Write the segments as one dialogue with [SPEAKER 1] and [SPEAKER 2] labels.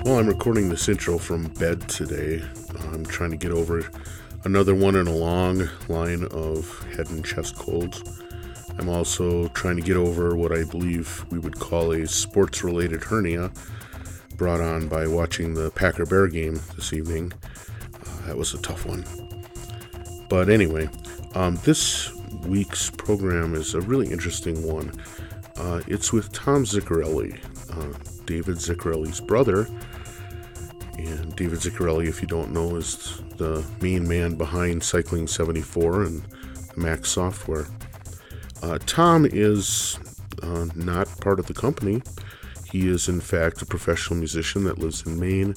[SPEAKER 1] Well, I'm recording this intro from bed today. I'm trying to get over another one in a long line of head and chest colds. I'm also trying to get over what I believe we would call a sports-related hernia brought on by watching the Packer-Bear game this evening. That was a tough one. But anyway, this week's program is a really interesting one. It's with Tom Zicarelli, David Zicarelli's brother. And David Zicarelli, if you don't know, is the main man behind Cycling 74 and the Mac software. Tom is not part of the company. He is, in fact, a professional musician that lives in Maine.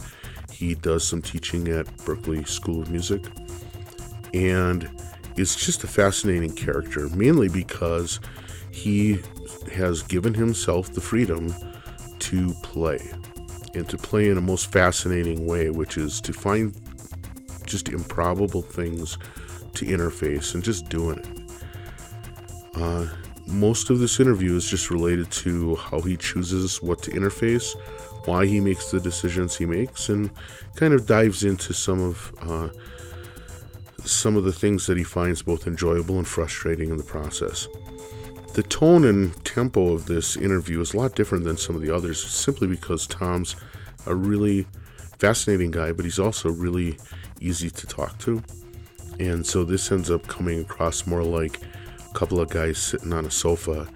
[SPEAKER 1] He does some teaching at Berklee School of Music. And is just a fascinating character, mainly because he has given himself the freedom to play. And to play in a most fascinating way, which is to find just improbable things to interface and just doing it. Most of this interview is just related to how he chooses what to interface, why he makes the decisions he makes, and kind of dives into some of the things that he finds both enjoyable and frustrating in the process. The tone and tempo of this interview is a lot different than some of the others, simply because Tom's a really fascinating guy, but he's also really easy to talk to. And so this ends up coming across more like a couple of guys sitting on a sofa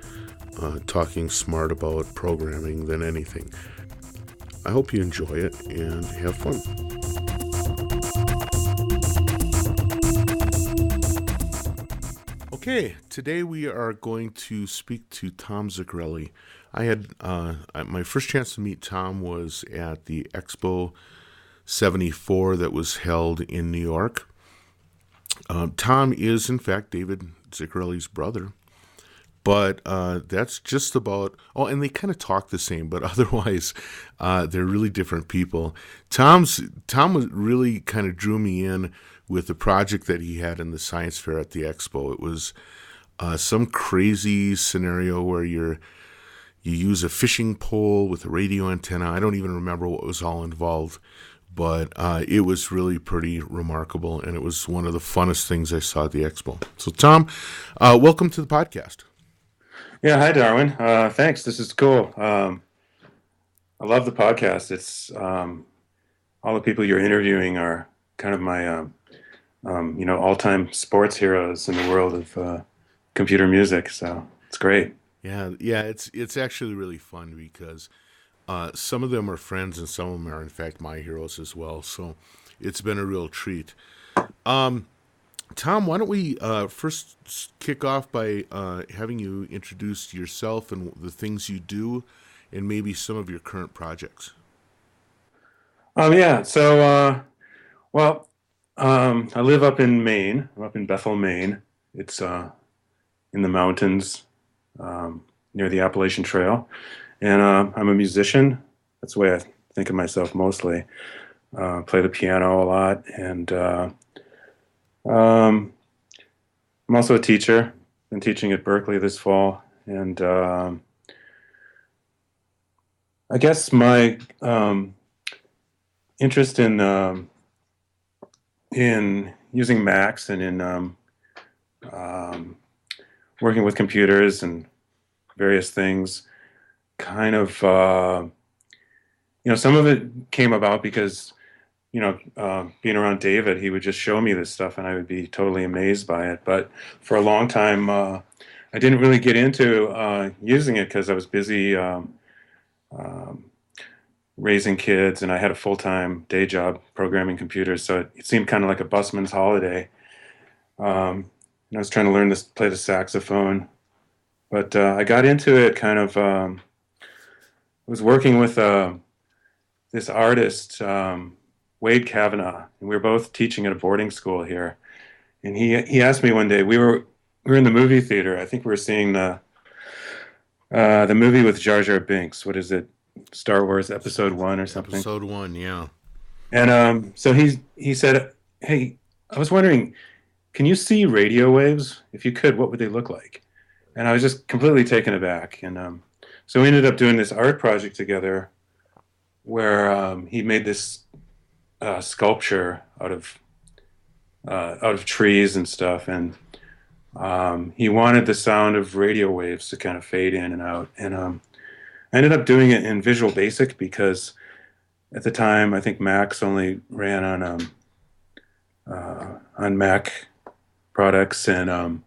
[SPEAKER 1] talking smart about programming than anything. I hope you enjoy it and have fun. Okay, today we are going to speak to Tom Zicarelli. I had my first chance to meet Tom was at the Expo 74 that was held in New York. Tom is, in fact, David Zicarelli's brother, but that's just about... Oh, and they kind of talk the same, but otherwise they're really different people. Tom really kind of drew me in with the project that he had in the science fair at the expo. It was some crazy scenario where you use a fishing pole with a radio antenna. I don't even remember what was all involved, but it was really pretty remarkable, and it was one of the funnest things I saw at the expo. So, Tom, welcome to the podcast.
[SPEAKER 2] Yeah, hi, Darwin. Thanks. This is cool. I love the podcast. It's all the people you're interviewing are kind of my all-time sports heroes in the world of computer music. So it's great.
[SPEAKER 1] Yeah. It's actually really fun because some of them are friends and some of them are, in fact, my heroes as well. So it's been a real treat. Tom, why don't we first kick off by having you introduce yourself and the things you do and maybe some of your current projects.
[SPEAKER 2] I live up in Maine. I'm up in Bethel, Maine. It's in the mountains near the Appalachian Trail. And I'm a musician. That's the way I think of myself mostly. Play the piano a lot. And I'm also a teacher. Been teaching at Berklee this fall. And I guess my interest in using Macs and in working with computers and various things kind of, some of it came about because, being around David, he would just show me this stuff and I would be totally amazed by it. But for a long time, I didn't really get into using it because I was busy raising kids, and I had a full-time day job programming computers, so it seemed kind of like a busman's holiday. And I was trying to learn to play the saxophone, but I got into it kind of. I was working with this artist, Wade Kavanaugh, and we were both teaching at a boarding school here. And he asked me one day. We were in the movie theater. I think we were seeing the movie with Jar Jar Binks. What is it? Star Wars Episode 1 or something.
[SPEAKER 1] Episode 1, yeah.
[SPEAKER 2] And so he said, "Hey, I was wondering, can you see radio waves? If you could, what would they look like?" And I was just completely taken aback. And so we ended up doing this art project together where he made this sculpture out of trees and stuff, and he wanted the sound of radio waves to kind of fade in and out. And I ended up doing it in Visual Basic because at the time I think Macs only ran on Mac products, and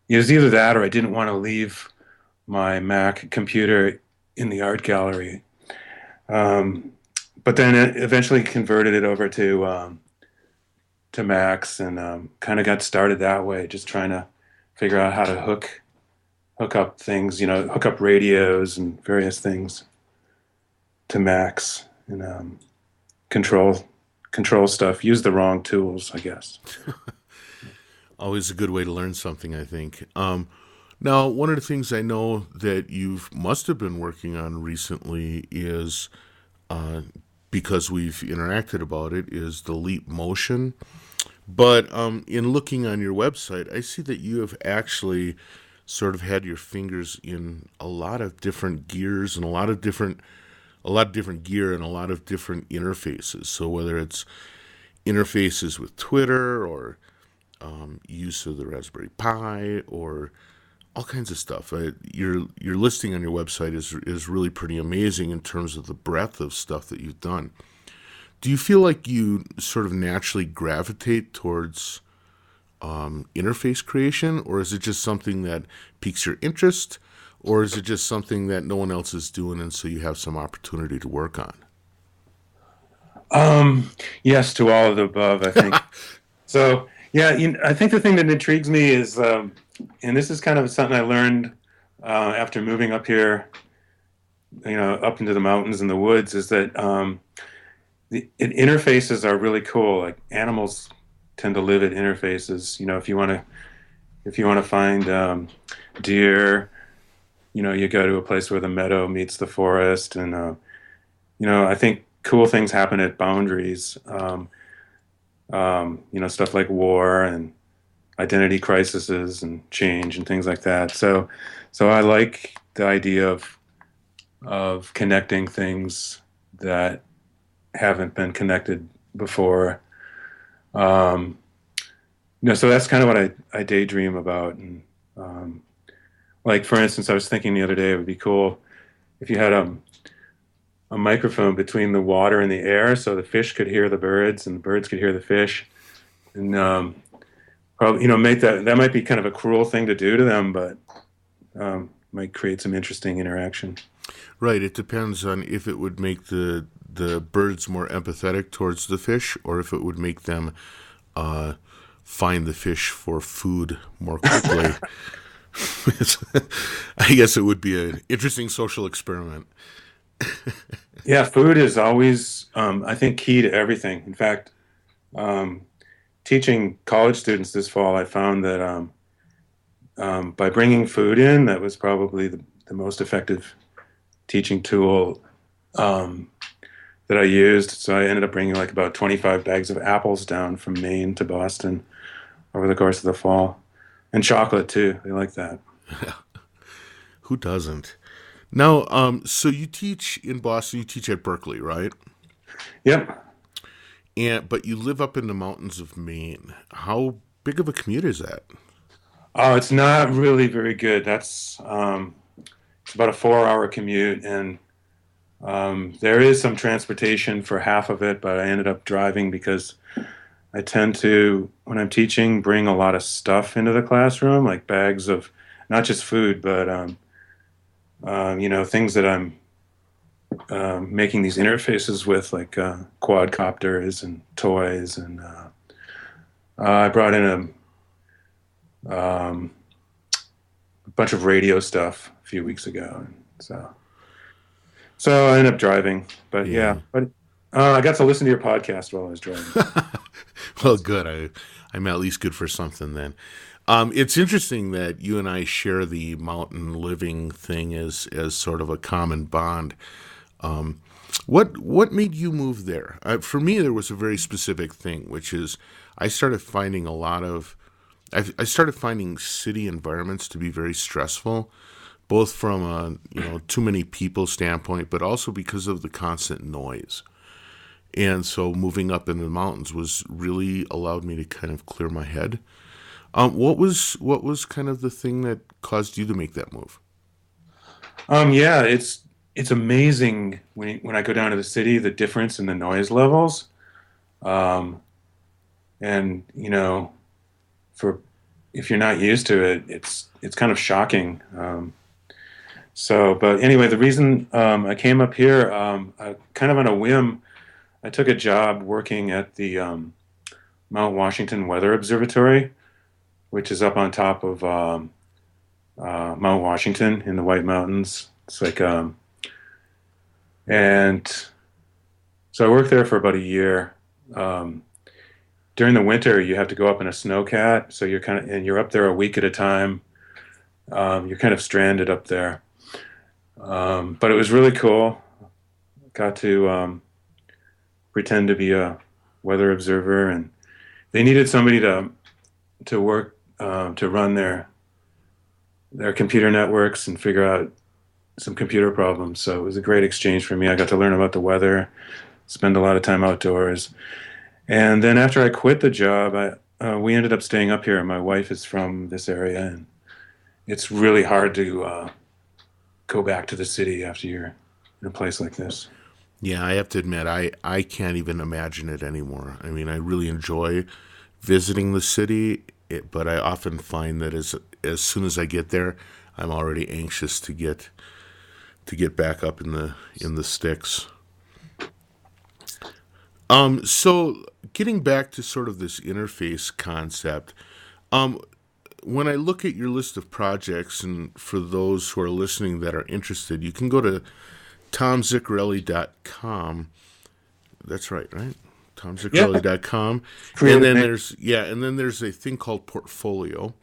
[SPEAKER 2] it was either that or I didn't want to leave my Mac computer in the art gallery. But then it eventually converted it over to Macs, and kind of got started that way, just trying to figure out how to hook up things, hook up radios and various things to Macs, and control stuff. Use the wrong tools, I guess.
[SPEAKER 1] Always a good way to learn something, I think. Now, one of the things I know that you must have been working on recently is, because we've interacted about it, is the Leap Motion. But in looking on your website, I see that you have actually sort of had your fingers in a lot of different gears and a lot of different gear and a lot of different interfaces. So whether it's interfaces with Twitter or use of the Raspberry Pi or all kinds of stuff. Your listing on your website is really pretty amazing in terms of the breadth of stuff that you've done. Do you feel like you sort of naturally gravitate towards interface creation, or is it just something that piques your interest, or is it just something that no one else is doing and so you have some opportunity to work on?
[SPEAKER 2] Yes, to all of the above, I think. So, yeah, I think the thing that intrigues me is, and this is kind of something I learned after moving up here, up into the mountains and the woods, is that the interfaces are really cool. Like animals tend to live at interfaces. If you want to find deer, you go to a place where the meadow meets the forest, and I think cool things happen at boundaries. Stuff like war and identity crises and change and things like that. So I like the idea of connecting things that haven't been connected before. So that's kind of what I daydream about. And like, for instance, I was thinking the other day it would be cool if you had a microphone between the water and the air, so the fish could hear the birds and the birds could hear the fish, and probably make that might be kind of a cruel thing to do to them, but might create some interesting interaction.
[SPEAKER 1] Right. It depends on if it would make the birds more empathetic towards the fish, or if it would make them find the fish for food more quickly. I guess it would be an interesting social experiment.
[SPEAKER 2] Yeah, food is always, I think, key to everything. In fact, teaching college students this fall, I found that by bringing food in, that was probably the most effective teaching tool that I used. So I ended up bringing like about 25 bags of apples down from Maine to Boston over the course of the fall. And chocolate, too. They like that.
[SPEAKER 1] Who doesn't? Now, so you teach in Boston, you teach at Berkeley, right?
[SPEAKER 2] Yep.
[SPEAKER 1] But you live up in the mountains of Maine. How big of a commute is that?
[SPEAKER 2] Oh, it's not really very good. That's it's about a 4-hour commute, and there is some transportation for half of it, but I ended up driving because I tend to, when I'm teaching, bring a lot of stuff into the classroom, like bags of not just food, but things that I'm making these interfaces with, like quadcopters and toys, and I brought in a bunch of radio stuff a few weeks ago, and so I ended up driving. But but I got to listen to your podcast while I was driving.
[SPEAKER 1] Well, good. I'm at least good for something then. It's interesting that you and I share the mountain living thing as sort of a common bond. What made you move there? For me, there was a very specific thing, which is I started finding city environments to be very stressful both from a too many people standpoint, but also because of the constant noise. And so moving up in the mountains was really allowed me to kind of clear my head. What was kind of the thing that caused you to make that move?
[SPEAKER 2] Yeah, it's amazing when I go down to the city, the difference in the noise levels. Um, and for if you're not used to it, it's kind of shocking. But anyway, the reason I came up here, kind of on a whim, I took a job working at the Mount Washington Weather Observatory, which is up on top of Mount Washington in the White Mountains. It's like, and so I worked there for about a year. Um, During the winter, you have to go up in a snowcat, so you're up there a week at a time. You're kind of stranded up there, but it was really cool. Got to pretend to be a weather observer, and they needed somebody to work to run their computer networks and figure out some computer problems. So it was a great exchange for me. I got to learn about the weather, spend a lot of time outdoors. And then after I quit the job, we ended up staying up here. My wife is from this area, and it's really hard to go back to the city after you're in a place like this.
[SPEAKER 1] Yeah, I have to admit, I can't even imagine it anymore. I mean, I really enjoy visiting the city, but I often find that as soon as I get there, I'm already anxious to get back up in the sticks. So getting back to sort of this interface concept, um, when I look at your list of projects, and for those who are listening that are interested, you can go to tomzicarelli.com. That's right?
[SPEAKER 2] Yeah,
[SPEAKER 1] tomzicarelli.com. And
[SPEAKER 2] creative
[SPEAKER 1] then
[SPEAKER 2] name.
[SPEAKER 1] there's a thing called portfolio,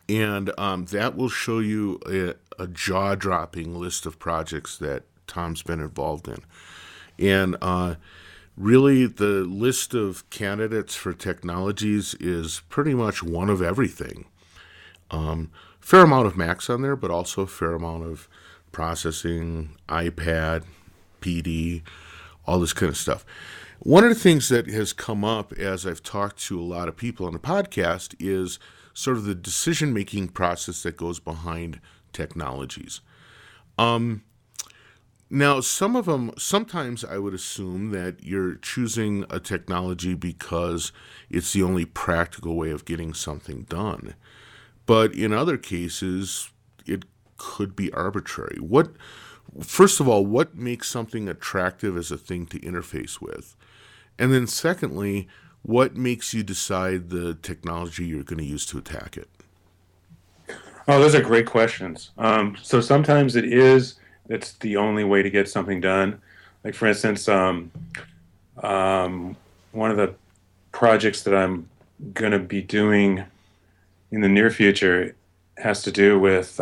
[SPEAKER 1] and that will show you a jaw-dropping list of projects that Tom's been involved in. And really, the list of candidates for technologies is pretty much one of everything. Fair amount of Macs on there, but also a fair amount of processing, iPad, PD, all this kind of stuff. One of the things that has come up as I've talked to a lot of people on the podcast is sort of the decision-making process that goes behind technologies. Um, Now, some of them, sometimes I would assume that you're choosing a technology because it's the only practical way of getting something done. But in other cases, it could be arbitrary. First of all, what makes something attractive as a thing to interface with? And then secondly, what makes you decide the technology you're going to use to attack it?
[SPEAKER 2] Oh, those are great questions. So sometimes it's the only way to get something done. Like for instance, one of the projects that I'm going to be doing in the near future has to do with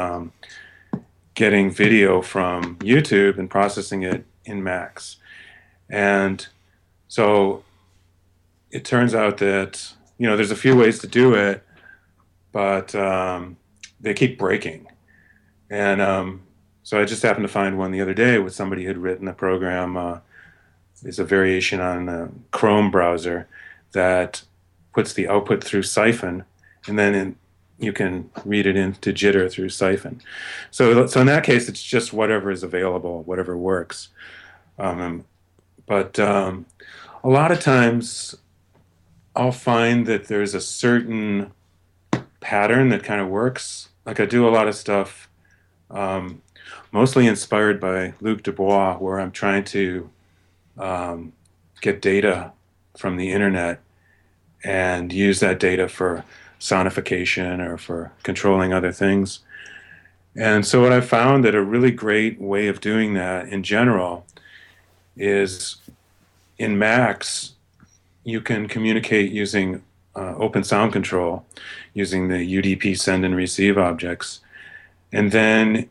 [SPEAKER 2] getting video from YouTube and processing it in Macs. And so it turns out that there's a few ways to do it, but they keep breaking. And so I just happened to find one the other day with somebody who had written a program. It's a variation on the Chrome browser that puts the output through Siphon, and then you can read it into Jitter through Siphon. So in that case, it's just whatever is available, whatever works. But a lot of times, I'll find that there's a certain pattern that kind of works. Like I do a lot of stuff. Mostly inspired by Luc Dubois, where I'm trying to get data from the internet and use that data for sonification or for controlling other things. And so what I've found that a really great way of doing that in general is in Macs, you can communicate using open sound control, using the UDP send and receive objects. And then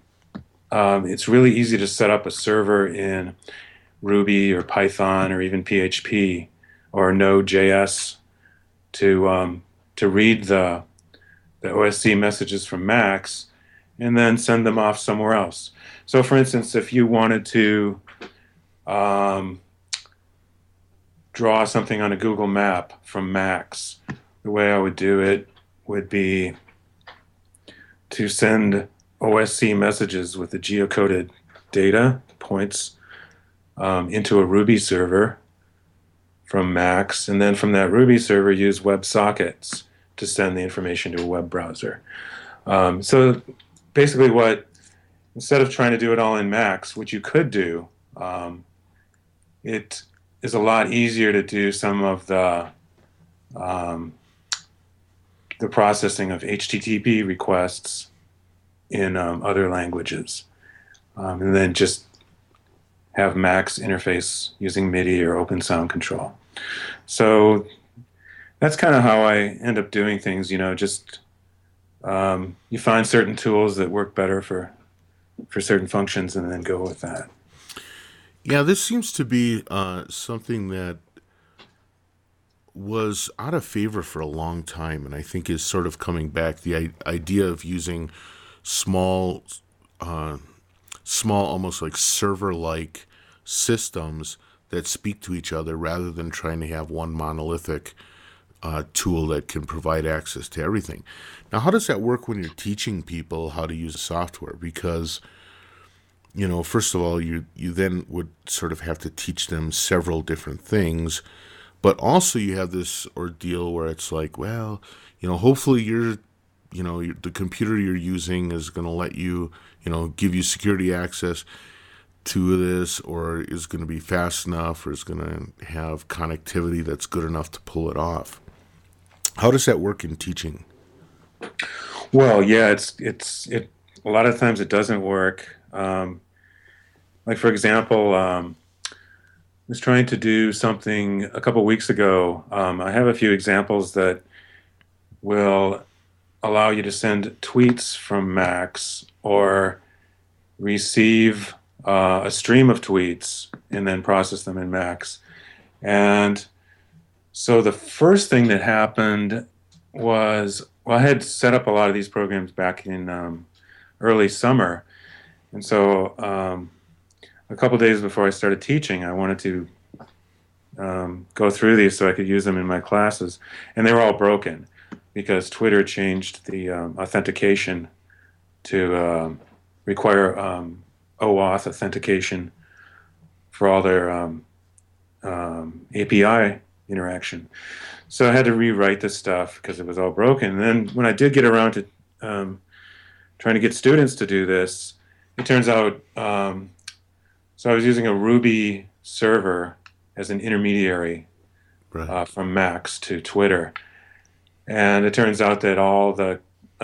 [SPEAKER 2] it's really easy to set up a server in Ruby or Python or even PHP or Node.js to read the OSC messages from Macs and then send them off somewhere else. So, for instance, if you wanted to um, draw something on a Google map from Macs, the way I would do it would be to send OSC messages with the geocoded data points into a Ruby server from Macs, and then from that Ruby server use WebSockets to send the information to a web browser. So basically instead of trying to do it all in Macs, which you could do, it is a lot easier to do some of um, the processing of HTTP requests in other languages, and then just have Macs interface using MIDI or Open Sound Control. So that's kind of how I end up doing things. Just you find certain tools that work better for certain functions, and then go with that.
[SPEAKER 1] Yeah, this seems to be something that was out of favor for a long time, and I think is sort of coming back. The idea of using small, almost like server-like systems that speak to each other, rather than trying to have one monolithic tool that can provide access to everything. Now, how does that work when you're teaching people how to use software? Because, first of all, you then would sort of have to teach them several different things, but also you have this ordeal where it's like, well, hopefully the computer you're using is going to let you, give you security access to this, or is going to be fast enough, or is going to have connectivity that's good enough to pull it off. How does that work in teaching?
[SPEAKER 2] Well, yeah, it's a lot of times it doesn't work. Like, for example, I was trying to do something a couple weeks ago. I have a few examples that will allow you to send tweets from Macs, or receive a stream of tweets and then process them in Macs. And so the first thing that happened was, I had set up a lot of these programs back in early summer. And so a couple days before I started teaching, I wanted to go through these so I could use them in my classes. And they were all broken because Twitter changed the authentication to require OAuth authentication for all their API interaction. So I had to rewrite this stuff because it was all broken. And then when I did get around to trying to get students to do this, it turns out, so I was using a Ruby server as an intermediary from Macs to Twitter. And it turns out that all the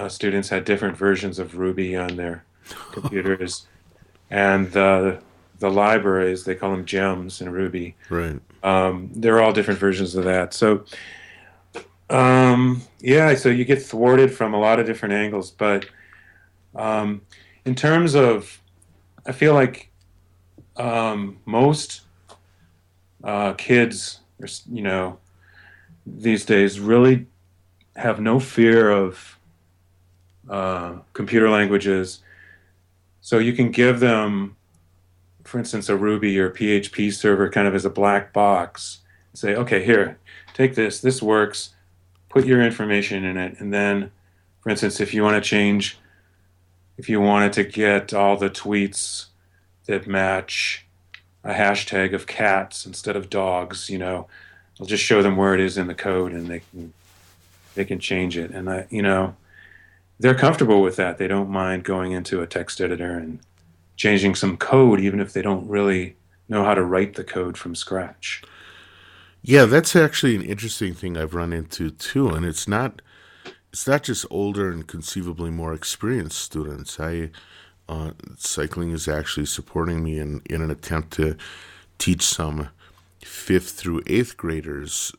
[SPEAKER 2] students had different versions of Ruby on their computers. And the libraries, they call them gems in Ruby.
[SPEAKER 1] Right.
[SPEAKER 2] They're all different versions of that. So, so you get thwarted from a lot of different angles. But in terms of, I feel like most kids, these days really have no fear of computer languages. So you can give them, for instance, a Ruby or PHP server kind of as a black box. Say, okay, here, take this. This works. Put your information in it. And then, for instance, if you wanted to get all the tweets that match a hashtag of cats instead of dogs, I'll just show them where it is in the code, and they can change it. And they're comfortable with that. They don't mind going into a text editor and changing some code, even if they don't really know how to write the code from scratch.
[SPEAKER 1] Yeah, that's actually an interesting thing I've run into too, and it's not just older and conceivably more experienced students. Cycling is actually supporting me in an attempt to teach some 5th through 8th graders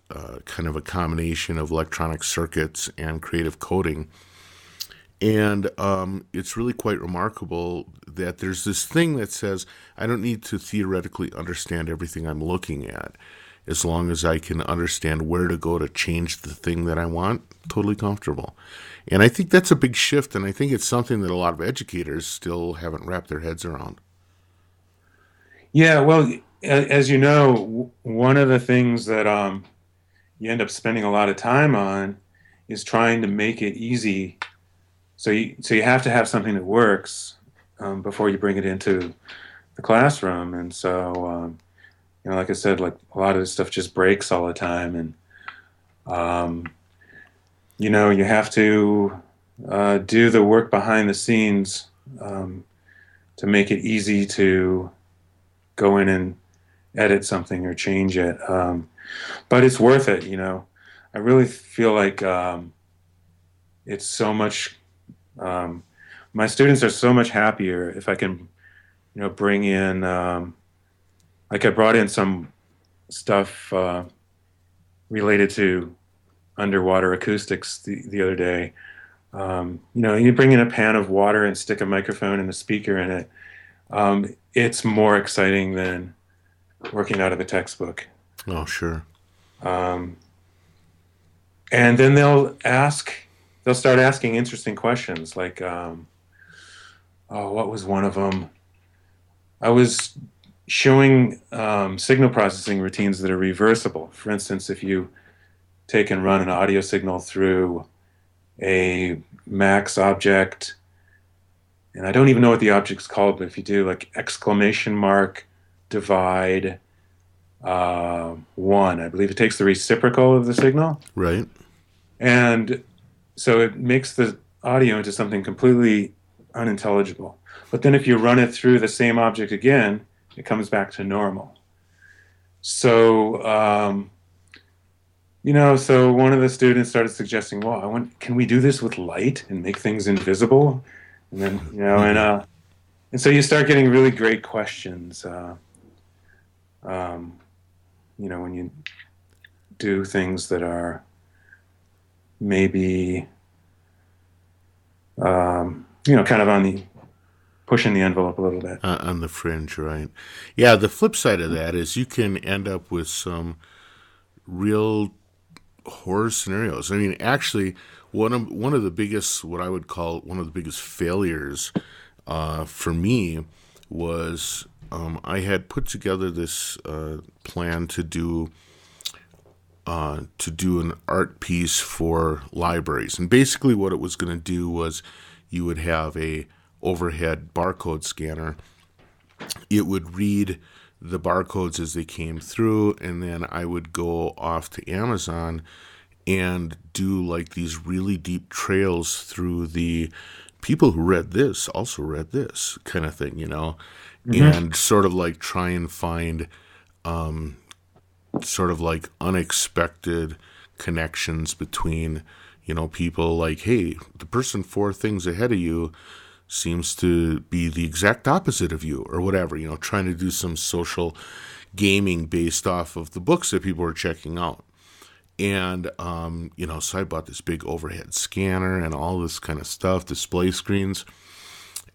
[SPEAKER 1] kind of a combination of electronic circuits and creative coding. And it's really quite remarkable that there's this thing that says, I don't need to theoretically understand everything I'm looking at. as long as I can understand where to go to change the thing that I want, totally comfortable. And I think that's a big shift, and I think it's something that a lot of educators still haven't wrapped their heads around.
[SPEAKER 2] Yeah, well, as you know, one of the things that you end up spending a lot of time on is trying to make it easy. So you have to have something that works before you bring it into the classroom. And so, like I said, like a lot of this stuff just breaks all the time, and you have to do the work behind the scenes to make it easy to go in and edit something or change it. But it's worth it, I really feel like it's so much. My students are so much happier if I can, bring in. Like I brought in some stuff related to underwater acoustics the other day. You bring in a pan of water and stick a microphone and a speaker in it. It's more exciting than working out of a textbook.
[SPEAKER 1] Oh, sure.
[SPEAKER 2] And then they'll start asking interesting questions like, what was one of them? I was showing signal processing routines that are reversible. For instance, if you take and run an audio signal through a max object, and I don't even know what the object's called, but if you do like exclamation mark divide 1, I believe it takes the reciprocal of the signal.
[SPEAKER 1] Right.
[SPEAKER 2] And so it makes the audio into something completely unintelligible. But then if you run it through the same object again, it comes back to normal. So, so one of the students started suggesting, well, can we do this with light and make things invisible? And then, and so you start getting really great questions, when you do things that are maybe, kind of on the pushing the envelope a little bit.
[SPEAKER 1] On the fringe, right? Yeah, the flip side of that is you can end up with some real horror scenarios. I mean, actually, one of the biggest, what I would call one of the biggest failures for me was I had put together this plan to do an art piece for libraries, and basically what it was going to do was you would have a overhead barcode scanner. It would read the barcodes as they came through, and then I would go off to Amazon and do like these really deep trails through the people who read this also read this kind of thing, and sort of like try and find sort of like unexpected connections between, people like, hey, the person 4 things ahead of you seems to be the exact opposite of you, or whatever, trying to do some social gaming based off of the books that people were checking out. And, so I bought this big overhead scanner and all this kind of stuff, display screens.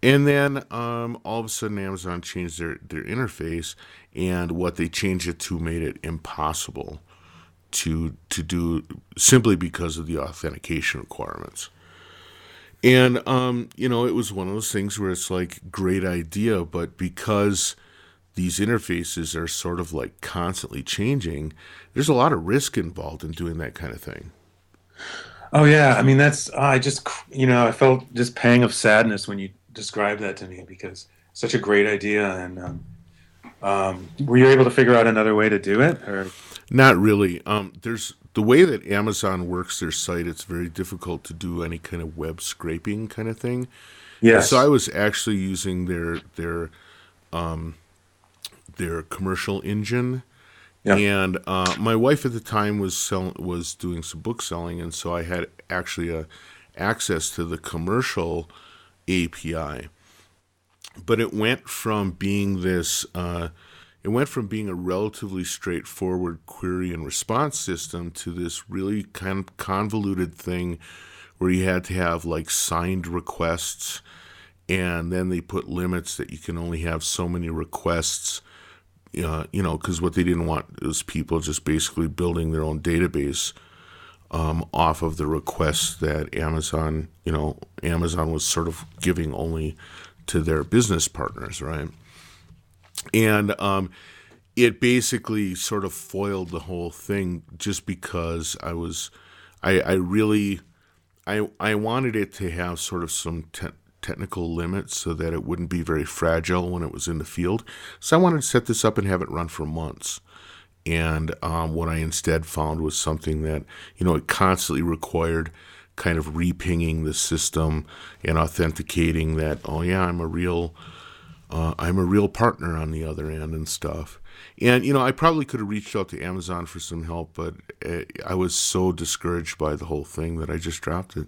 [SPEAKER 1] And then all of a sudden Amazon changed their interface, and what they changed it to made it impossible to do, simply because of the authentication requirements. And, it was one of those things where it's like, great idea, but because these interfaces are sort of like constantly changing, there's a lot of risk involved in doing that kind of thing.
[SPEAKER 2] Oh, yeah. I mean, I felt just pang of sadness when you described that to me, because it's such a great idea. And were you able to figure out another way to do it? Or?
[SPEAKER 1] Not really. There's the way that Amazon works their site, it's very difficult to do any kind of web scraping kind of thing.
[SPEAKER 2] Yes.
[SPEAKER 1] So I was actually using their commercial engine. Yeah. And my wife at the time was doing some book selling, and so I had actually access to the commercial API. But it went from being a relatively straightforward query and response system to this really kind of convoluted thing where you had to have like signed requests, and then they put limits that you can only have so many requests because what they didn't want is people just basically building their own database off of the requests that Amazon was sort of giving only to their business partners, right? And it basically sort of foiled the whole thing just because I really wanted it to have sort of some technical limits so that it wouldn't be very fragile when it was in the field. So I wanted to set this up and have it run for months. And what I instead found was something that, it constantly required kind of repinging the system and authenticating that, oh yeah, I'm a real partner on the other end and stuff. And, I probably could have reached out to Amazon for some help, but I was so discouraged by the whole thing that I just dropped it.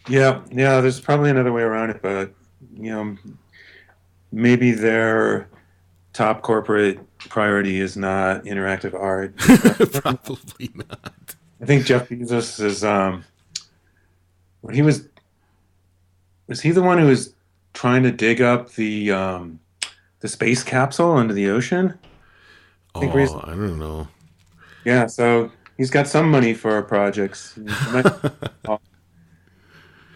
[SPEAKER 2] Yeah, there's probably another way around it, but, maybe their top corporate priority is not interactive art.
[SPEAKER 1] Probably not.
[SPEAKER 2] I think Jeff Bezos is, when he was he the one who was trying to dig up the space capsule into the ocean?
[SPEAKER 1] I don't know.
[SPEAKER 2] Yeah, so he's got some money for our projects.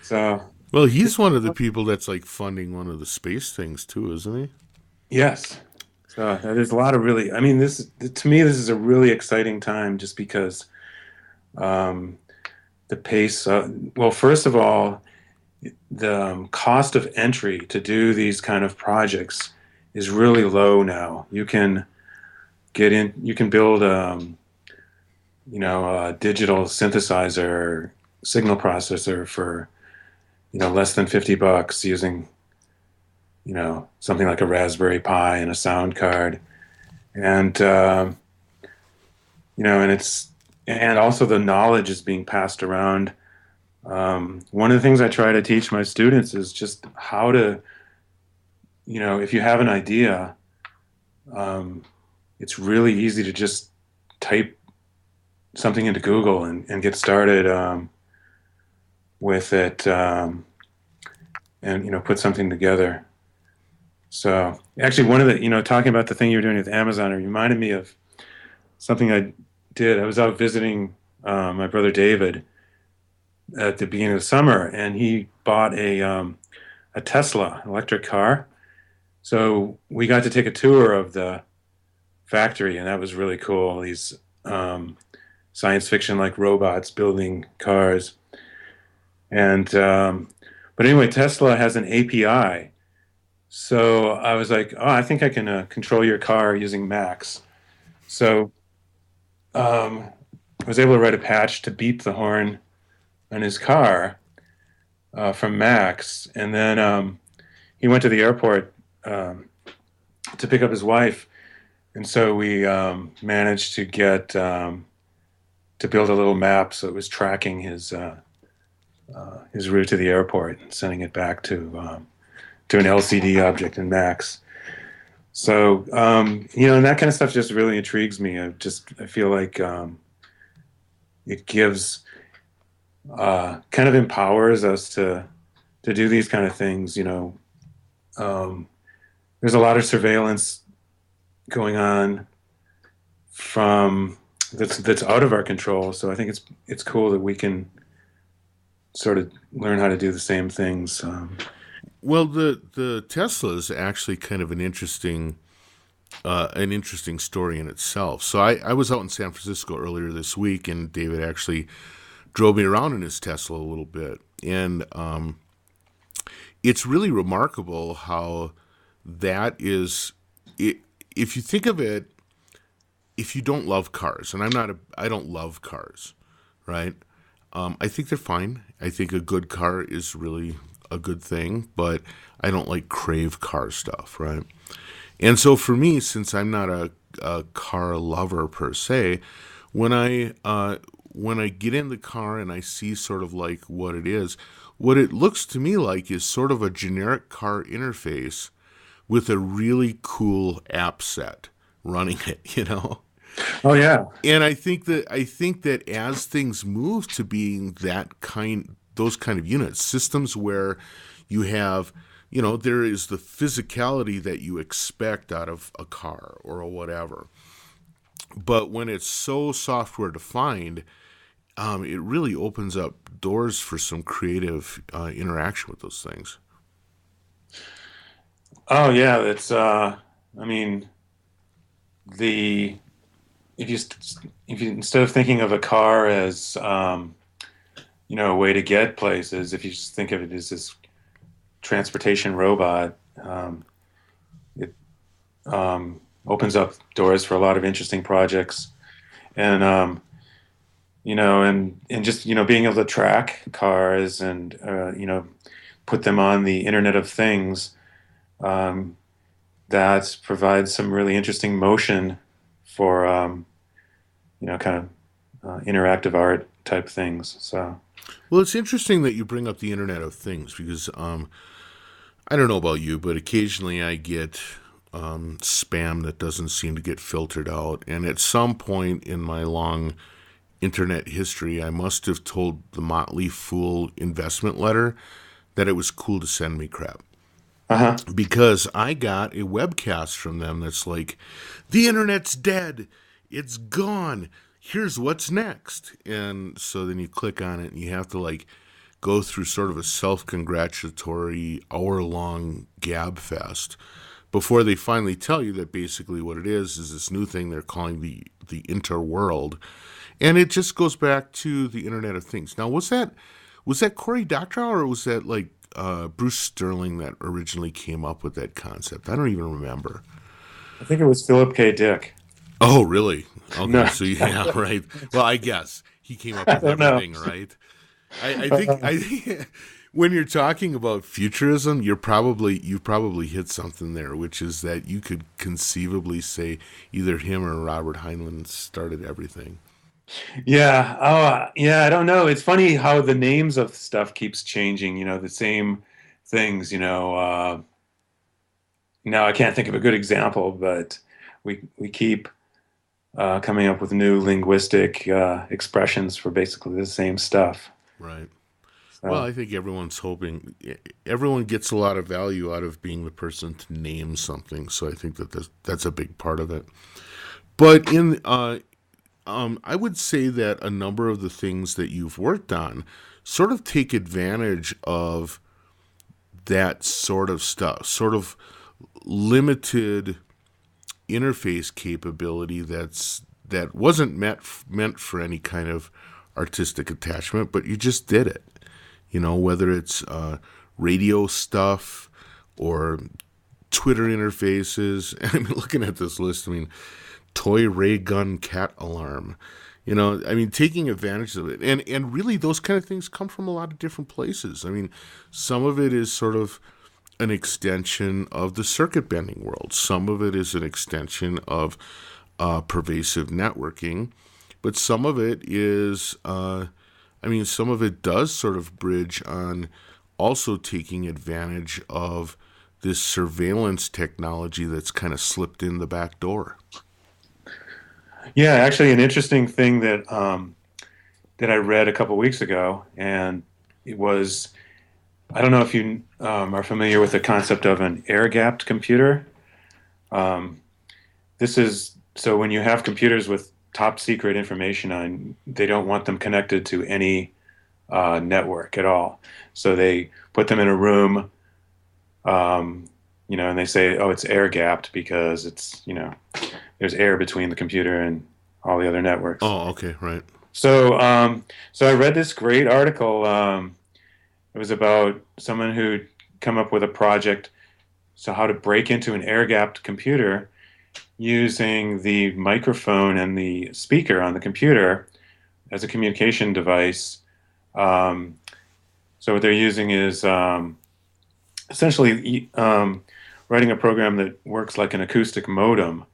[SPEAKER 2] So.
[SPEAKER 1] Well, he's one of the people that's like funding one of the space things too, isn't he?
[SPEAKER 2] Yes. So there's a lot of really. I mean, to me, this is a really exciting time, just because the pace. Well, first of all, the cost of entry to do these kind of projects is really low now. You can get in. You can build, a digital synthesizer, signal processor for, less than $50 using, something like a Raspberry Pi and a sound card, and and also the knowledge is being passed around. One of the things I try to teach my students is just how to, if you have an idea, it's really easy to just type something into Google and get started with it, and put something together. So actually, one of the, talking about the thing you were doing with Amazon, it reminded me of something I did. I was out visiting my brother David at the beginning of the summer, and he bought a Tesla electric car. So we got to take a tour of the factory, and that was really cool. These science fiction like robots building cars. And but anyway, Tesla has an API. So I was like, oh, I think I can control your car using Max. So I was able to write a patch to beep the horn on his car from Max. And then he went to the airport to pick up his wife. And so we managed to get to build a little map so it was tracking his route to the airport and sending it back to an LCD object in Max. So, and that kind of stuff just really intrigues me. I feel like it gives, kind of empowers us to do these kind of things. There's a lot of surveillance going on that's out of our control. So I think it's cool that we can sort of learn how to do the same things.
[SPEAKER 1] Well, the Tesla is actually kind of an interesting story in itself. So I was out in San Francisco earlier this week, and David actually drove me around in his Tesla a little bit. And it's really remarkable how that is, if you think of it, if you don't love cars, and I don't love cars, right? I think they're fine. I think a good car is really a good thing, but I don't like crave car stuff, right? And so for me, since I'm not a car lover per se, when I get in the car and I see sort of like what it looks to me like is sort of a generic car interface with a really cool app set running it,
[SPEAKER 2] Oh yeah.
[SPEAKER 1] And I think that as things move to being those kind of units, systems where you have there is the physicality that you expect out of a car or a whatever. But when it's so software defined, it really opens up doors for some creative interaction with those things.
[SPEAKER 2] Oh yeah, it's I mean the if you if you instead of thinking of a car as a way to get places, if you just think of it as this transportation robot, it opens up doors for a lot of interesting projects, and and just being able to track cars and put them on the Internet of Things. Um, that provides some really interesting motion for kind of interactive art type things. So
[SPEAKER 1] Well, it's interesting that you bring up the Internet of Things because I don't know about you, but occasionally I get spam that doesn't seem to get filtered out. And at some point in my long internet history, I must have told the Motley Fool investment letter that it was cool to send me crap.
[SPEAKER 2] uh-huh.
[SPEAKER 1] Because I got a webcast from them that's like, the internet's dead. It's gone. Here's what's next. And so then you click on it and you have to go through sort of a self-congratulatory hour-long gab fest before they finally tell you that basically what it is this new thing they're calling the interworld. And it just goes back to the Internet of Things. Now, was that Cory Doctorow or was that Bruce Sterling that originally came up with that concept? I don't even remember.
[SPEAKER 2] I think it was Philip K. Dick.
[SPEAKER 1] Oh, really? Okay,
[SPEAKER 2] No,
[SPEAKER 1] so yeah, right. Well, I guess he came up
[SPEAKER 2] I
[SPEAKER 1] with
[SPEAKER 2] don't know.
[SPEAKER 1] everything, right? I think when you're talking about futurism, you've probably hit something there, which is that you could conceivably say either him or Robert Heinlein started everything.
[SPEAKER 2] Yeah. Oh, yeah. I don't know. It's funny how the names of stuff keeps changing. The same things. Now I can't think of a good example, but we keep coming up with new linguistic expressions for basically the same stuff.
[SPEAKER 1] Right. Well,
[SPEAKER 2] So
[SPEAKER 1] I think everyone gets a lot of value out of being the person to name something. So I think that's a big part of it. But I would say that a number of the things that you've worked on sort of take advantage of that sort of stuff, sort of limited interface capability that wasn't meant for any kind of artistic attachment, but you just did it. Whether it's radio stuff or Twitter interfaces. I mean, looking at this list, I mean, toy ray gun cat alarm. Taking advantage of it. And really those kind of things come from a lot of different places. I mean, some of it is sort of an extension of the circuit bending world. Some of it is an extension of pervasive networking. But some of it is, some of it does sort of bridge on also taking advantage of this surveillance technology that's kind of slipped in the back door.
[SPEAKER 2] yeah, actually, an interesting thing that I read a couple weeks ago, and it was I don't know if you are familiar with the concept of an air-gapped computer. Um, this is so when you have computers with top secret information on, they don't want them connected to any network at all. So they put them in a room, and they say, oh, it's air gapped because there's air between the computer and all the other networks.
[SPEAKER 1] Oh, okay, right.
[SPEAKER 2] So I read this great article. It was about someone who'd come up with a project, so how to break into an air-gapped computer using the microphone and the speaker on the computer as a communication device. So what they're using is essentially writing a program that works like an acoustic modem,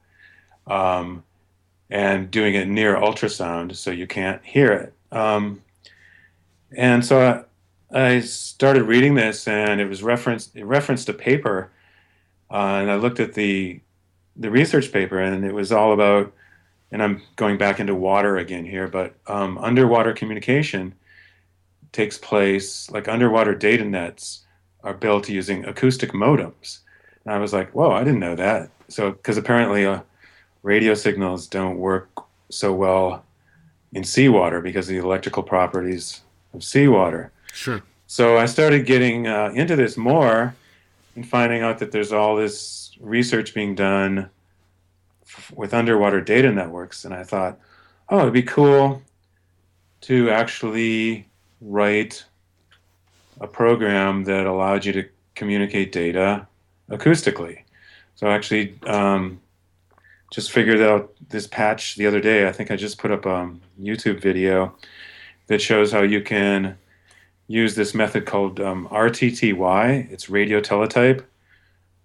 [SPEAKER 2] and doing it near ultrasound so you can't hear it. And so I started reading this, and it referenced a paper, and I looked at the research paper, and it was all about, and I'm going back into water again here, but underwater communication takes place, like underwater data nets are built using acoustic modems. And I was like, whoa, I didn't know that. So, because apparently radio signals don't work so well in seawater because of the electrical properties of seawater.
[SPEAKER 1] Sure.
[SPEAKER 2] So I started getting into this more and finding out that there's all this research being done with underwater data networks. And I thought, oh, it'd be cool to actually write a program that allowed you to communicate data acoustically. So I actually just figured out this patch the other day. I think I just put up a YouTube video that shows how you can use this method called RTTY. It's radio teletype,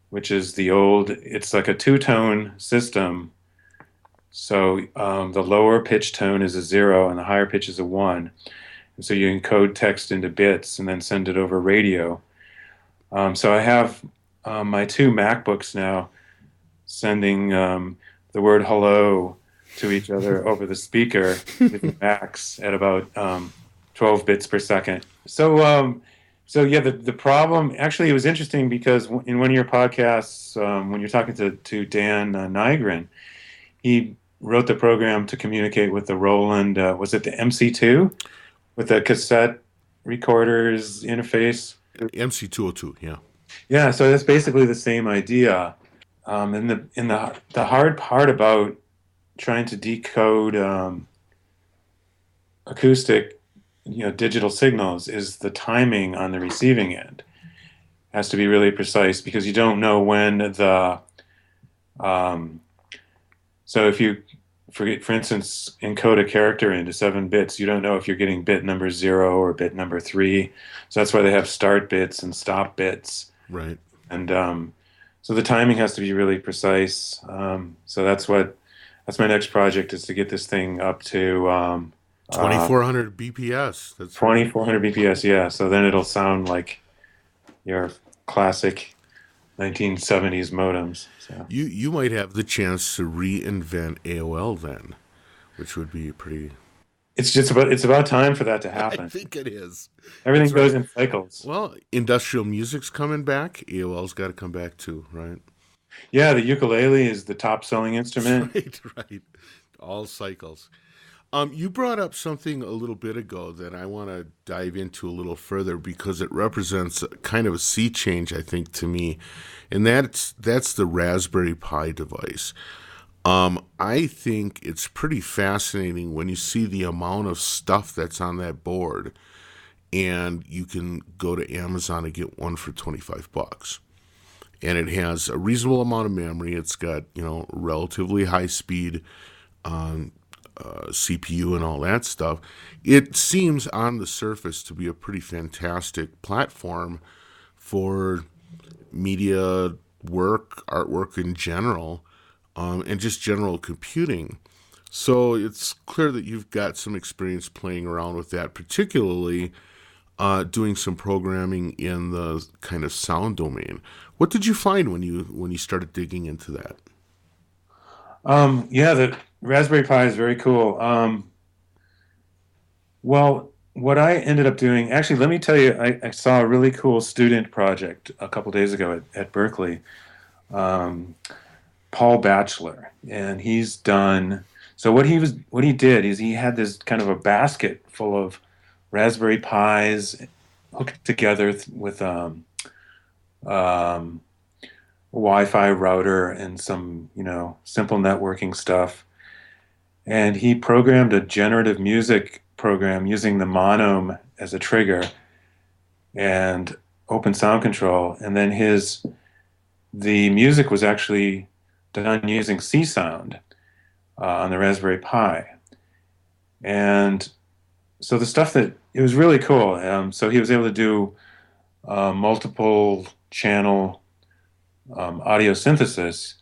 [SPEAKER 2] which is it's like a two-tone system. So the lower pitch tone is a 0 and the higher pitch is a 1. And so you encode text into bits and then send it over radio. So I have my 2 MacBooks now sending the word hello to each other over the speaker with the Macs at about 12 bits per second. So yeah, the problem, actually, it was interesting because in one of your podcasts, when you're talking to Dan Nygren, he wrote the program to communicate with the Roland, was it the MC2? With the cassette recorders interface?
[SPEAKER 1] MC202, yeah.
[SPEAKER 2] Yeah, so that's basically the same idea. And the hard part about trying to decode acoustic, digital signals is the timing on the receiving end. It has to be really precise because you don't know when the so if you, for instance, encode a character into 7 bits, you don't know if you're getting bit number 0 or bit number 3. So that's why they have start bits and stop bits.
[SPEAKER 1] Right.
[SPEAKER 2] And so the timing has to be really precise. So that's my next project, is to get this thing up to
[SPEAKER 1] 2400 BPS. That's
[SPEAKER 2] 2400 BPS, yeah. So then it'll sound like your classic 1970s modems. So.
[SPEAKER 1] You might have the chance to reinvent AOL then, which would be pretty.
[SPEAKER 2] It's about time for that to happen.
[SPEAKER 1] I think it is.
[SPEAKER 2] Everything goes in cycles.
[SPEAKER 1] Well, industrial music's coming back. AOL's got to come back too, right?
[SPEAKER 2] Yeah, the ukulele is the top-selling instrument.
[SPEAKER 1] Right. All cycles. You brought up something a little bit ago that I want to dive into a little further because it represents kind of a sea change, I think, to me, and that's the Raspberry Pi device. I think it's pretty fascinating when you see the amount of stuff that's on that board, and you can go to Amazon and get one for $25. And it has a reasonable amount of memory. It's got, relatively high speed CPU and all that stuff. It seems on the surface to be a pretty fantastic platform for media work, artwork in general, and just general computing. So it's clear that you've got some experience playing around with that, particularly doing some programming in the kind of sound domain. What did you find when you started digging into that?
[SPEAKER 2] Yeah, the Raspberry Pi is very cool. Well, what I ended up doing, actually, let me tell you, I saw a really cool student project a couple days ago at Berkeley. Paul Batchelor, and he's done. So what he did is he had this kind of a basket full of Raspberry Pis hooked together with Wi-Fi router and some, simple networking stuff. And he programmed a generative music program using the Monome as a trigger and open sound control. And then the music was actually done using C Sound on the Raspberry Pi. And so the stuff it was really cool. So he was able to do multiple channel audio synthesis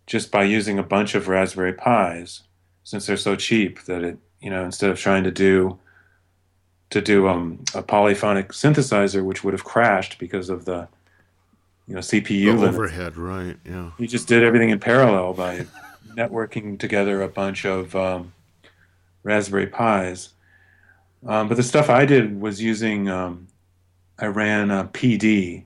[SPEAKER 2] just by using a bunch of Raspberry Pis, since they're so cheap that it, instead of trying to do a polyphonic synthesizer, which would have crashed because of the CPU limits.
[SPEAKER 1] Overhead, right? Yeah.
[SPEAKER 2] He just did everything in parallel by networking together a bunch of Raspberry Pis. But the stuff I did was using I ran a PD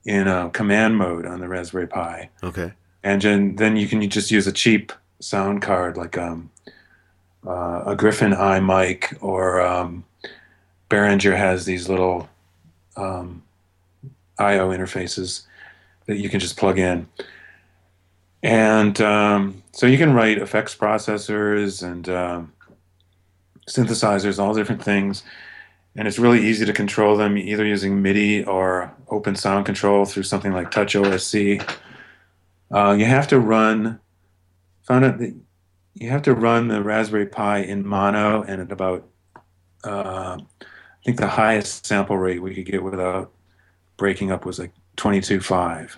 [SPEAKER 2] in a command mode on the Raspberry Pi,
[SPEAKER 1] Okay.
[SPEAKER 2] and then you can just use a cheap sound card like a Griffin iMic or Behringer has these little um, I/O interfaces that you can just plug in. And so you can write effects processors and synthesizers, all different things. And it's really easy to control them either using MIDI or open sound control through something like Touch OSC. You have to run, found out that you have to run the Raspberry Pi in mono and at about, I think the highest sample rate we could get without breaking up was like 22.5.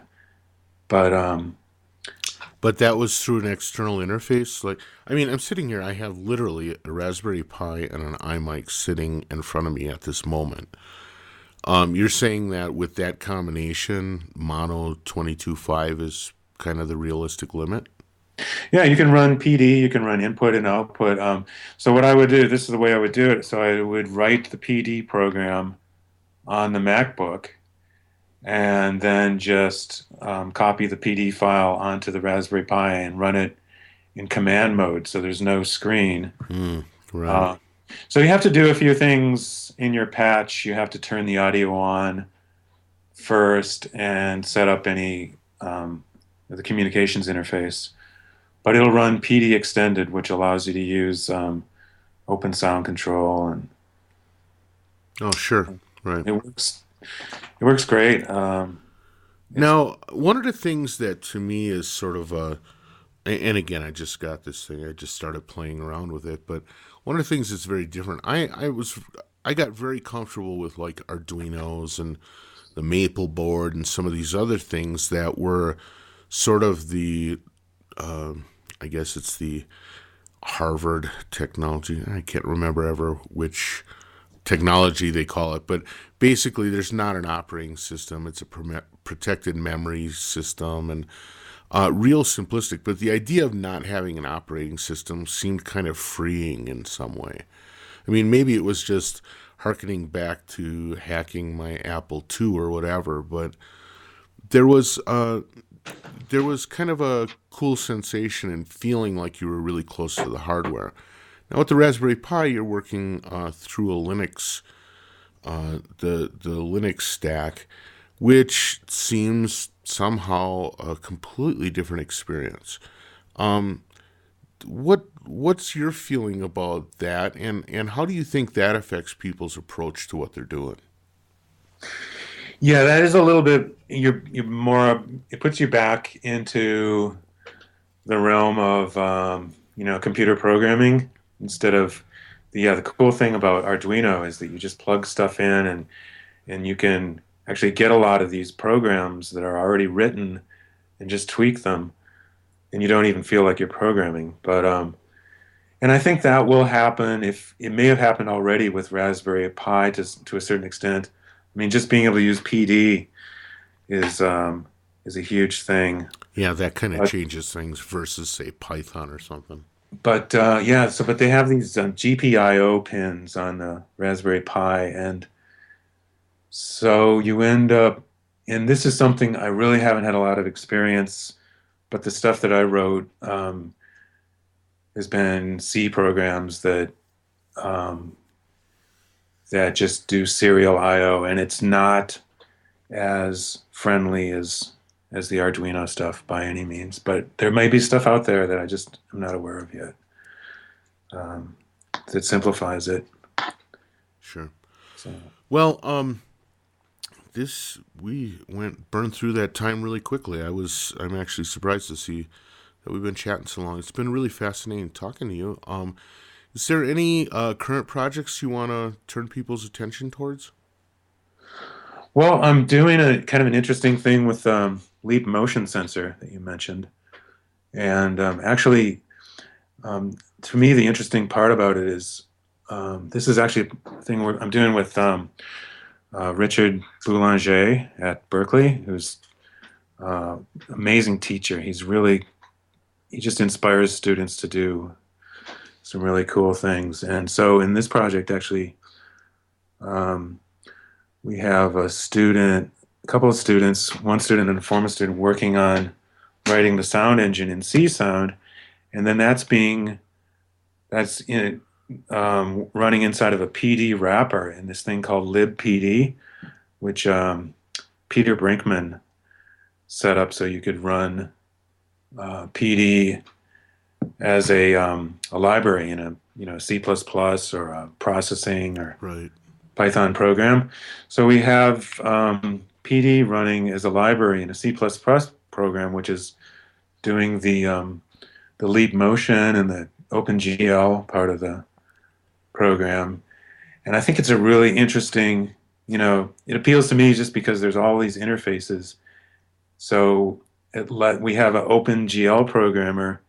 [SPEAKER 2] But
[SPEAKER 1] But that was through an external interface. Like, I mean, I'm sitting here. I have literally a Raspberry Pi and an iMic sitting in front of me at this moment. You're saying that with that combination, mono 22.5 is kind of the realistic limit?
[SPEAKER 2] yeah, you can run PD, you can run input and output. So what I would do, this is the way I would do it. So I would write the PD program on the MacBook and then just copy the PD file onto the Raspberry Pi and run it in command mode. So there's no screen.
[SPEAKER 1] Right.
[SPEAKER 2] Uh, so you have to do a few things in your patch. You have to turn the audio on first and set up any the communications interface. But it'll run PD extended, which allows you to use open sound control, and
[SPEAKER 1] Oh, sure. Right.
[SPEAKER 2] it works. It works great. It's
[SPEAKER 1] Now, one of the things that to me is sort of a, and again, I just got this thing. I just started playing around with it, but one of the things that's very different. I got very comfortable with like Arduino's and the Maple board and some of these other things that were sort of the, I guess it's the Harvard technology. I can't remember ever which technology they call it, but basically there's not an operating system. It's a protected memory system and real simplistic. But the idea of not having an operating system seemed kind of freeing in some way. I mean, maybe it was just harkening back to hacking my Apple II or whatever, but there was there was kind of a cool sensation and feeling like you were really close to the hardware. Now with the Raspberry Pi, you're working through a Linux, the Linux stack, which seems somehow a completely different experience. Um, what's your feeling about that, and how do you think that affects people's approach to what they're doing?
[SPEAKER 2] Yeah, that is a little bit. You're more. It puts you back into the realm of computer programming instead of the cool thing about Arduino is that you just plug stuff in and you can actually get a lot of these programs that are already written and just tweak them, and you don't even feel like you're programming. But and I think that will happen. If it may have happened already with Raspberry Pi to a certain extent. I mean, just being able to use PD is a huge thing.
[SPEAKER 1] Yeah, that kind of
[SPEAKER 2] But
[SPEAKER 1] changes things versus say Python or something.
[SPEAKER 2] yeah, but they have these GPIO pins on the Raspberry Pi, and so you end up, and this is something I really haven't had a lot of experience, but the stuff that I wrote has been C programs um, that just do serial I/O, and it's not as friendly as the Arduino stuff by any means. But there may be stuff out there that I just am not aware of yet um, that simplifies it.
[SPEAKER 1] Sure.
[SPEAKER 2] So
[SPEAKER 1] Well, this we went burned through that time really quickly. I'm actually surprised to see that we've been chatting so long. It's been really fascinating talking to you. Is there any current projects you want to turn people's attention towards?
[SPEAKER 2] well, I'm doing a kind of an interesting thing with Leap motion sensor that you mentioned, and actually, to me, the interesting part about it is this is actually a thing I'm doing with Richard Boulanger at Berkeley, who's amazing teacher. He just inspires students to do some really cool things. And so in this project, actually, um, we have a couple of students, one student and a former student working on writing the sound engine in C sound, and then that's running inside of a PD wrapper in this thing called libpd, which Peter Brinkman set up so you could run PD as a library in a C++ or a processing or
[SPEAKER 1] Right.
[SPEAKER 2] Python program. So we have PD running as a library in a C++ program, which is doing the leap motion and the OpenGL part of the program. And I think it's a really interesting, it appeals to me just because there's all these interfaces. So we have an OpenGL programmer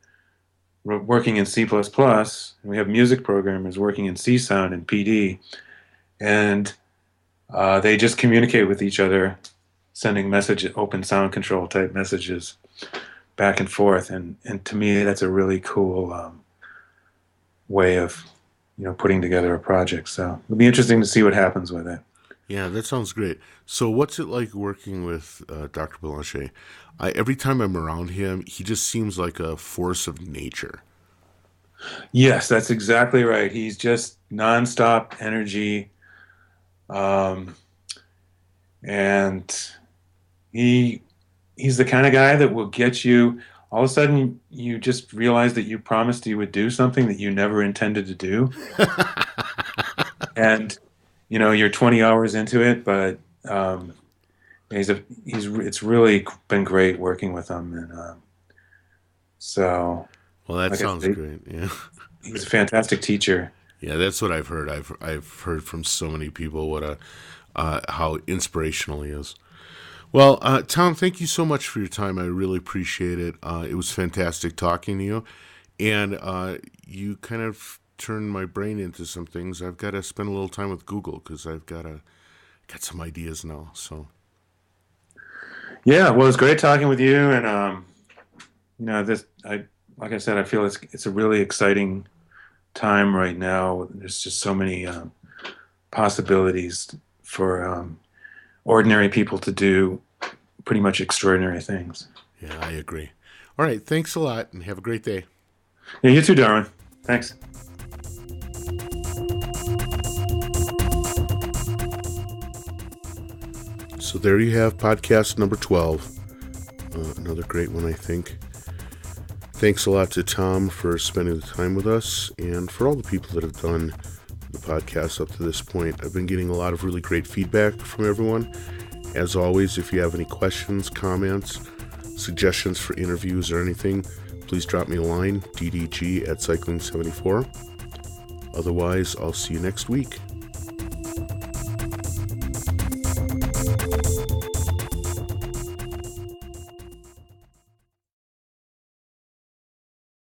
[SPEAKER 2] working in C++, and we have music programmers working in C sound and PD, and they just communicate with each other, sending open sound control type messages back and forth. And to me, that's a really cool way of putting together a project. So it'll be interesting to see what happens with it.
[SPEAKER 1] Yeah, that sounds great. So what's it like working with Dr. Belanger? Every time I'm around him, he just seems like a force of nature.
[SPEAKER 2] Yes, that's exactly right. He's just nonstop energy. And he's the kind of guy that will get you, all of a sudden you just realize that you promised you would do something that you never intended to do. And you're 20 hours into it, but it's really been great working with him. And so,
[SPEAKER 1] well, that sounds great. Yeah,
[SPEAKER 2] he's a fantastic teacher.
[SPEAKER 1] Yeah, that's what I've heard. I've heard from so many people how inspirational he is. Well, Tom, thank you so much for your time. I really appreciate it. It was fantastic talking to you, and you kind of turned my brain into some things. I've got to spend a little time with Google because I've got some ideas now. So,
[SPEAKER 2] yeah, well, it's great talking with you, and like I said, I feel it's a really exciting time right now. There's just so many possibilities for ordinary people to do pretty much extraordinary things.
[SPEAKER 1] Yeah, I agree. All right, thanks a lot, and have a great day.
[SPEAKER 2] Yeah, you too, Darwin. Thanks.
[SPEAKER 1] So there you have podcast number 12. Another great one, I think. Thanks a lot to Tom for spending the time with us, and for all the people that have done the podcast up to this point. I've been getting a lot of really great feedback from everyone. As always, if you have any questions, comments, suggestions for interviews or anything, please drop me a line, ddg@cycling74. Otherwise, I'll see you next week.